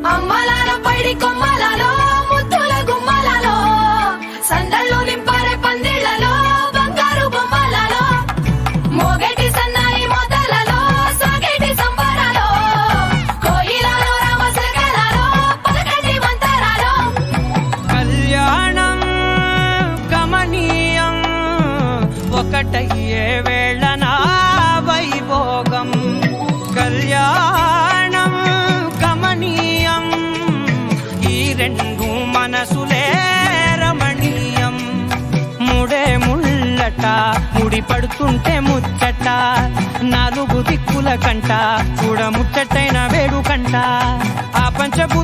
అమ్మలాల పైడి కొమ్మలలో ముద్దుల గుమ్మలలో సందళ్ళు నింపారే పందిళ్లలో బంగారు బొమ్మలలో మోగేటి సన్నాయి మోతలలో సాగేటి సంబరాలో కోయిలలో రామసగలలో పలకటి మంతరాలో కళ్యాణం గమనీయం ఒకటయ్యే వేళ నా వైభోగం కళ్యాణం గమనీయం ఈ రెండు మనసులే రమణీయం ముడే ముళ్ళట ముడి పడుతుంటే ముచ్చట నాలుగు దిక్కుల కంట చూడ ముచ్చటైన వేడుకంట ఆ పంచభూ